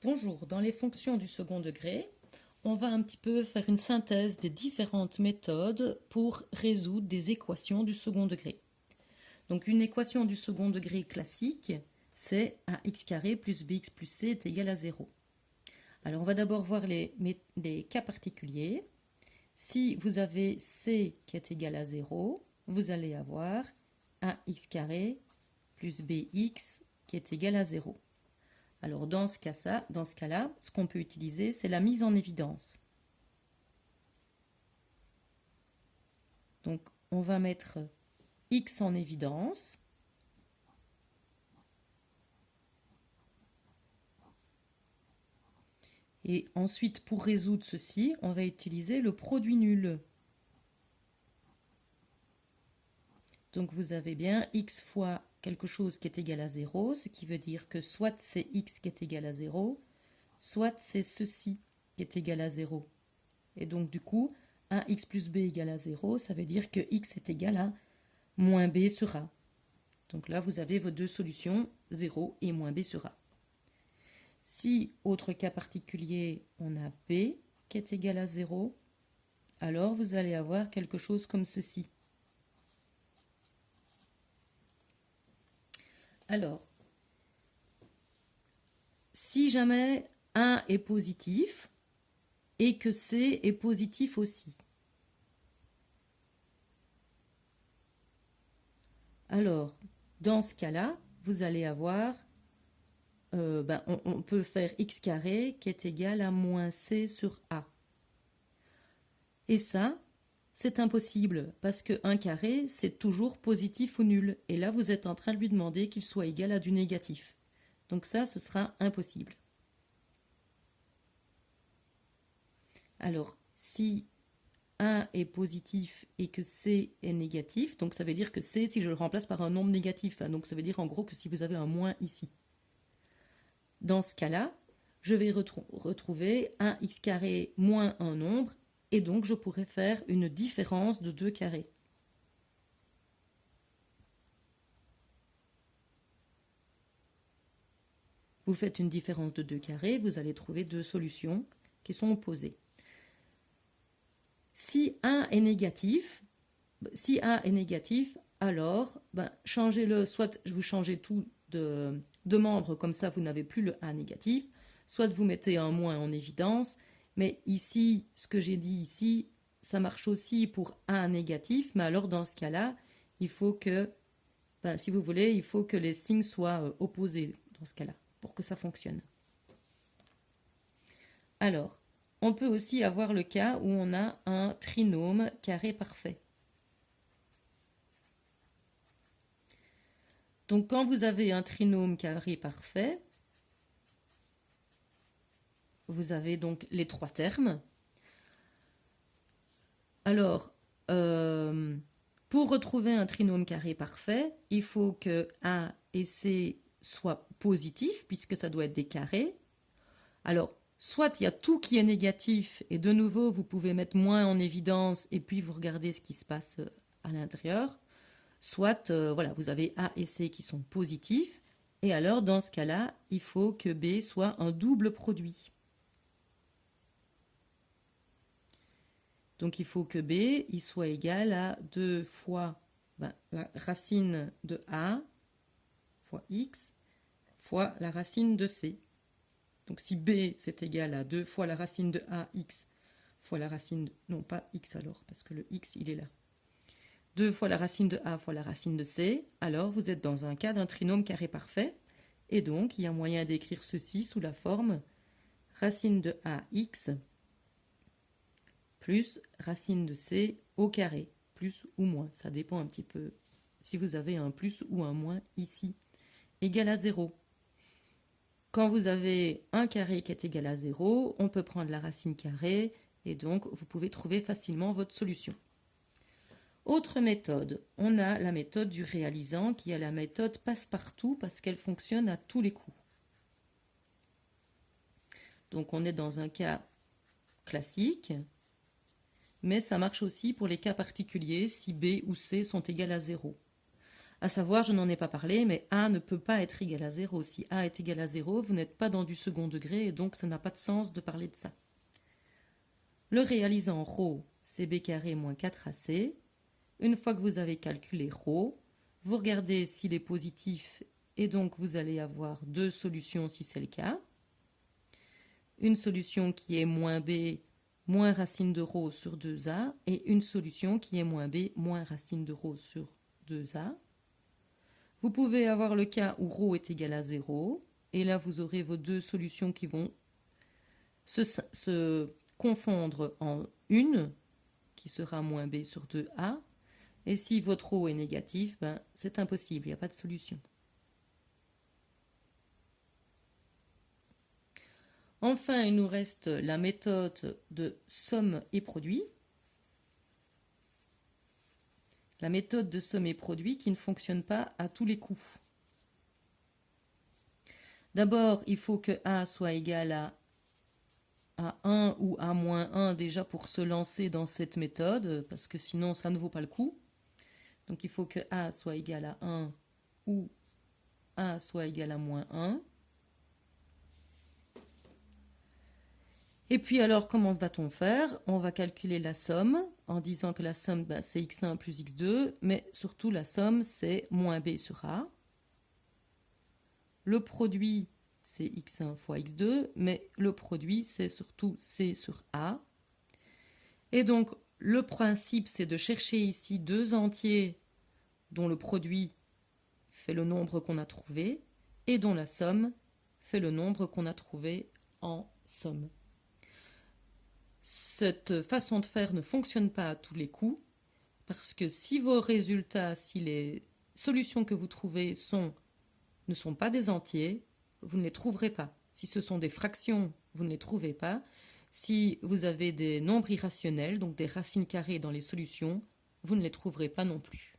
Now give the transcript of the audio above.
Bonjour, dans les fonctions du second degré, on va un petit peu faire une synthèse des différentes méthodes pour résoudre des équations du second degré. Donc une équation du second degré classique, c'est ax carré plus bx plus c est égal à 0. Alors on va d'abord voir les cas particuliers. Si vous avez c qui est égal à 0, vous allez avoir ax carré plus bx qui est égal à 0. Alors dans ce cas-là, ce qu'on peut utiliser, c'est la mise en évidence. Donc on va mettre x en évidence. Et ensuite, pour résoudre ceci, on va utiliser le produit nul. Donc vous avez bien x fois quelque chose qui est égal à 0, ce qui veut dire que soit c'est x qui est égal à 0, soit c'est ceci qui est égal à 0. Et donc du coup, 1x plus b égale à 0, ça veut dire que x est égal à moins b sur a. Donc là, vous avez vos deux solutions, 0 et moins b sur a. Si, autre cas particulier, on a b qui est égal à 0, alors vous allez avoir quelque chose comme ceci. Alors, si jamais 1 est positif et que c est positif aussi, alors, dans ce cas-là, vous allez avoir, on peut faire x carré qui est égal à moins c sur a. Et ça, c'est impossible parce que 1 carré, c'est toujours positif ou nul. Et là, vous êtes en train de lui demander qu'il soit égal à du négatif. Donc ça, ce sera impossible. Alors, si 1 est positif et que c est négatif, donc ça veut dire que c, si je le remplace par un nombre négatif, donc ça veut dire en gros que si vous avez un moins ici. Dans ce cas-là, je vais retrouver un x carré moins un nombre, et donc je pourrais faire une différence de 2 carrés. Vous faites une différence de 2 carrés, vous allez trouver deux solutions qui sont opposées. Si 1 est négatif, alors changez-le, soit vous changez tout de membres, comme ça vous n'avez plus le A négatif, soit vous mettez un moins en évidence, mais ici, ce que j'ai dit ici, ça marche aussi pour A négatif, mais alors dans ce cas-là, il faut que, si vous voulez, il faut que les signes soient opposés dans ce cas-là, pour que ça fonctionne. Alors, on peut aussi avoir le cas où on a un trinôme carré parfait. Donc quand vous avez un trinôme carré parfait, vous avez donc les trois termes. Alors, pour retrouver un trinôme carré parfait, il faut que A et C soient positifs, puisque ça doit être des carrés. Alors, soit il y a tout qui est négatif, et de nouveau, vous pouvez mettre moins en évidence, et puis vous regardez ce qui se passe à l'intérieur. Soit, voilà, vous avez A et C qui sont positifs, et alors, dans ce cas-là, il faut que B soit un double produit. Donc, il faut que B il soit égal à 2 fois la racine de A fois X fois la racine de C. Donc, si B, c'est égal à 2 fois la racine de AX fois la racine de... Non, pas X alors, parce que le X, il est là. 2 fois la racine de A fois la racine de C, alors vous êtes dans un cas d'un trinôme carré parfait. Et donc, il y a moyen d'écrire ceci sous la forme racine de AX plus racine de C au carré, plus ou moins. Ça dépend un petit peu si vous avez un plus ou un moins ici, égal à 0. Quand vous avez un carré qui est égal à 0, on peut prendre la racine carrée et donc vous pouvez trouver facilement votre solution. Autre méthode, on a la méthode du réalisant qui est la méthode passe-partout parce qu'elle fonctionne à tous les coups. Donc on est dans un cas classique, mais ça marche aussi pour les cas particuliers si B ou C sont égales à 0. À savoir, je n'en ai pas parlé, mais A ne peut pas être égal à 0. Si A est égal à 0, vous n'êtes pas dans du second degré et donc ça n'a pas de sens de parler de ça. Le réalisant ρ, c'est b carré moins 4ac. Une fois que vous avez calculé ρ, vous regardez s'il est positif et donc vous allez avoir deux solutions si c'est le cas. Une solution qui est moins b moins racine de ρ sur 2a et une solution qui est moins b moins racine de ρ sur 2a. Vous pouvez avoir le cas où ρ est égal à 0, et là vous aurez vos deux solutions qui vont se confondre en une, qui sera moins b sur 2a, et si votre ρ est négatif, ben, c'est impossible, il n'y a pas de solution. Enfin, il nous reste la méthode de somme et produit. La méthode de somme et produit qui ne fonctionne pas à tous les coups. D'abord, il faut que A soit égal à 1 ou à moins 1 déjà pour se lancer dans cette méthode, parce que sinon ça ne vaut pas le coup. Donc il faut que A soit égal à 1 ou A soit égal à moins 1. Et puis alors, comment va-t-on faire? On va calculer la somme en disant que la somme, ben, c'est x1 plus x2, mais surtout la somme, c'est moins b sur a. Le produit, c'est x1 fois x2, mais le produit, c'est surtout c sur a. Et donc, le principe, c'est de chercher ici deux entiers dont le produit fait le nombre qu'on a trouvé et dont la somme fait le nombre qu'on a trouvé en somme. Cette façon de faire ne fonctionne pas à tous les coups, parce que si vos résultats, si les solutions que vous trouvez ne sont pas des entiers, vous ne les trouverez pas. Si ce sont des fractions, vous ne les trouvez pas. Si vous avez des nombres irrationnels, donc des racines carrées dans les solutions, vous ne les trouverez pas non plus.